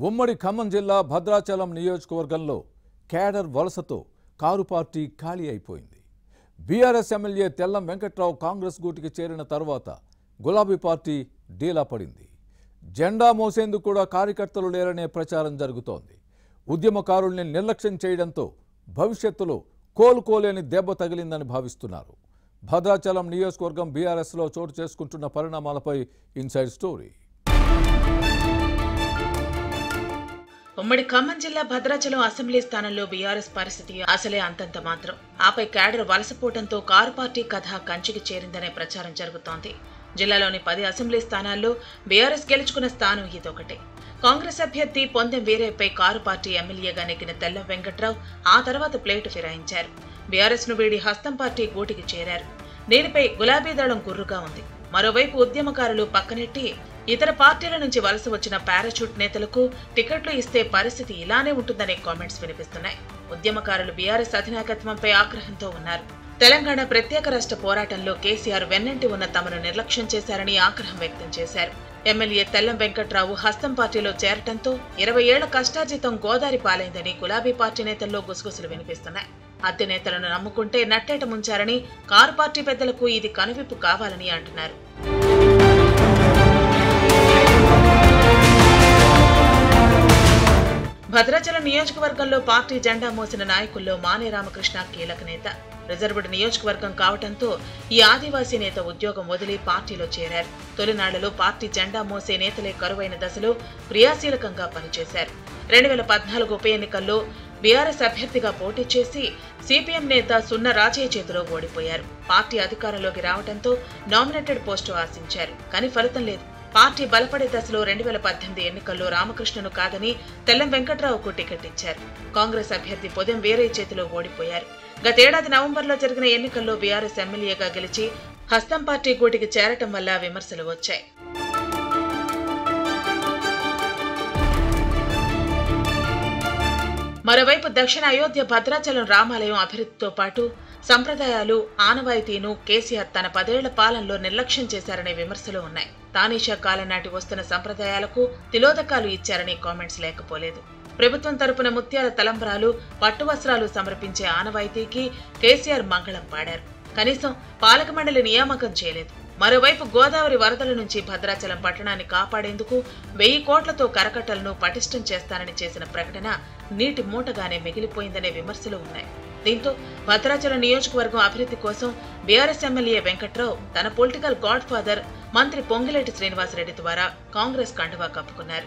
ఉమ్మడి ఖమ్మం జిల్లా భద్రాచలం నియోజకవర్గంలో కేడర్ వలసతో కారు పార్టీ ఖాళీ అయిపోయింది. బీఆర్ఎస్ ఎమ్మెల్యే తెల్లం వెంకట్రావు కాంగ్రెస్ గూటికి చేరిన తర్వాత గులాబీ పార్టీ డీలా పడింది. జెండా మోసేందుకు కూడా కార్యకర్తలు లేరనే ప్రచారం జరుగుతోంది. ఉద్యమకారుల్ని నిర్లక్ష్యం చేయడంతో భవిష్యత్తులో కోలుకోలేని దెబ్బ తగిలిందని భావిస్తున్నారు. భద్రాచలం నియోజకవర్గం బీఆర్ఎస్లో చోటు చేసుకుంటున్న పరిణామాలపై ఇన్సైడ్ స్టోరీ. ఉమ్మడి ఖమ్మం జిల్లా భద్రాచలం అసెంబ్లీ స్థానంలో బీఆర్ఎస్ పరిస్థితి అసలే అంతంత మాత్రం. ఆపై క్యాడర్ వలసపోవడంతో కారు పార్టీ కథ కంచికి చేరిందనే ప్రచారం జరుగుతోంది. జిల్లాలోని 10 అసెంబ్లీ స్థానాల్లో బీఆర్ఎస్ గెలుచుకున్న స్థానం ఇదొకటే. కాంగ్రెస్ అభ్యర్థి పొందెం వీరయ్యపై కారు పార్టీ ఎమ్మెల్యేగా నెగ్గిన తెల్లం వెంకట్రావు ఆ తర్వాత ప్లేటు ఫిరాయించారు. బీఆర్ఎస్ ను వీడి హస్తం పార్టీ గూటికి చేరారు. దీనిపై గులాబీ దళం గుర్రుగా ఉంది. మరోవైపు ఉద్యమకారులు పక్కనెట్టి ఇతర పార్టీల నుంచి వలస వచ్చిన పారాచూట్ నేతలకు టికెట్లు ఇస్తే పరిస్థితి ఇలానే ఉంటుందనే కామెంట్స్ వినిపిస్తున్నాయి. ఉద్యమకారులు బీఆర్ఎస్ అధినాయకత్వంపై ఆగ్రహంతో ఉన్నారు. తెలంగాణ ప్రత్యేక రాష్ట్ర పోరాటంలో కేసీఆర్ వెన్నంటి ఉన్న తమను నిర్లక్ష్యం చేశారని ఆగ్రహం వ్యక్తం చేశారు. ఎమ్మెల్యే తెల్లం వెంకట్రావు హస్తం పార్టీలో చేరటంతో 20 ఏళ్ల కష్టార్జితం గోదారి పాలైందని గులాబీ పార్టీ నేతల్లో గుసగుసలు వినిపిస్తున్నాయి. అద్దె నేతలను నమ్ముకుంటే నట్టేట ముంచారని, కారు పార్టీ పెద్దలకు ఇది కనువిప్పు కావాలని అంటున్నారు. భద్రాచలం నియోజకవర్గంలో పార్టీ జెండా మోసిన నాయకుల్లో మానే రామకృష్ణ కీలక నేత. రిజర్వ్డ్ నియోజకవర్గం కావడంతో ఈ ఆదివాసీ నేత ఉద్యోగం వదిలి పార్టీలో చేరారు. తొలినాళ్లలో పార్టీ జెండా మోసే నేతలే కరువైన దశలో క్రియాశీలకంగా పనిచేశారు. 2014 ఉప ఎన్నికల్లో బీఆర్ఎస్ అభ్యర్థిగా పోటీ చేసి సిపిఎం నేత సున్న రాజయ్య చేతిలో ఓడిపోయారు. పార్టీ అధికారంలోకి రావడంతో నామినేటెడ్ పోస్టు ఆశించారు, కానీ ఫలితం లేదు. పార్టీ బలపడే దశలో 2018 ఎన్నికల్లో రామకృష్ణను కాదని తెల్లం వెంకట్రావుకు టికెట్ ఇచ్చారు. కాంగ్రెస్ అభ్యర్థి పొదెం వీరయ్య చేతిలో ఓడిపోయారు. గతేడాది నవంబర్లో జరిగిన ఎన్నికల్లో బీఆర్ఎస్ ఎమ్మెల్యేగా గెలిచి హస్తం పార్టీ గూటికి చేరటం వల్ల విమర్శలు వచ్చాయి. మరోవైపు దక్షిణ అయోధ్య భద్రాచలం రామాలయం అభివృద్ధితో పాటు సంప్రదాయాలు, ఆనవాయితీను కేసీఆర్ తన 10 ఏళ్ల పాలనలో నిర్లక్ష్యం చేశారనే విమర్శలు ఉన్నాయి. తానీషా కాలం నాటి వస్తున్న సంప్రదాయాలకు తిలోదకాలు ఇచ్చారని కామెంట్స్ లేకపోలేదు. ప్రభుత్వం తరపున ముత్యాల తలంబ్రాలు, పట్టు వస్త్రాలు సమర్పించే ఆనవాయితీకి కేసీఆర్ మంగళం పాడారు. కనీసం పాలక మండలి నియామకం చేయలేదు. మరోవైపు గోదావరి వరదల నుంచి భద్రాచలం పట్టణాన్ని కాపాడేందుకు 1000 కోట్లతో కరకట్టలను పటిష్టం చేస్తానని చేసిన ప్రకటన నీటి మూటగానే మిగిలిపోయిందనే విమర్శలు ఉన్నాయి. దీంతో భద్రాచలం నియోజకవర్గం అభివృద్ధి కోసం బీఆర్ఎస్ ఎమ్మెల్యే వెంకట్రావు తన పొలిటికల్ గాడ్ ఫాదర్ మంత్రి పొంగిలేటి శ్రీనివాసరెడ్డి ద్వారా కాంగ్రెస్ కండువా కప్పుకున్నారు.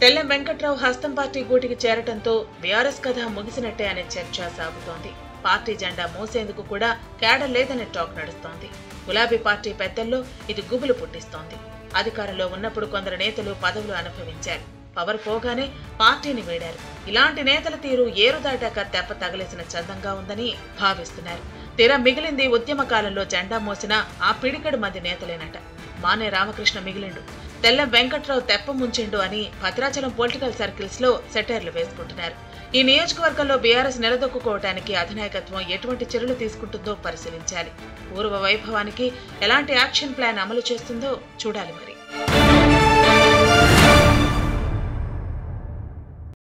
తెల్లం వెంకట్రావు హస్తం పార్టీ గూటికి చేరటంతో బీఆర్ఎస్ కథ ముగిసినట్టే అనే చర్చ సాగుతోంది. పార్టీ జెండా మోసేందుకు కూడా కేడర్ లేదనే టాక్ నడుస్తోంది. గులాబీ పార్టీ పెద్దల్లో ఇది గుబులు పుట్టిస్తోంది. అధికారంలో ఉన్నప్పుడు కొందరు నేతలు పదవులు అనుభవించారు. పవర్ పోగానే పార్టీని వీడారు. ఇలాంటి నేతల తీరు ఏరు దాటాక తెప్ప తగిలేసిన చందంగా ఉందని భావిస్తున్నారు. తీరా మిగిలింది ఉద్యమ కాలంలో జెండా మోసిన ఆ పిడికెడు మంది నేతలేనట. మానే రామకృష్ణ మిగిలిండు, తెల్లం వెంకట్రావు తెప్ప ముంచిండు అని భద్రాచలం పొలిటికల్ సర్కిల్స్ లో సెటైర్లు వేసుకుంటున్నారు. ఈ నియోజకవర్గంలో బీఆర్ఎస్ నిలదొక్కుకోవడానికి అధినాయకత్వం ఎటువంటి చర్యలు తీసుకుంటుందో పరిశీలించాలి. పూర్వ వైభవానికి ఎలాంటి యాక్షన్ ప్లాన్ అమలు చేస్తుందో చూడాలి మరి.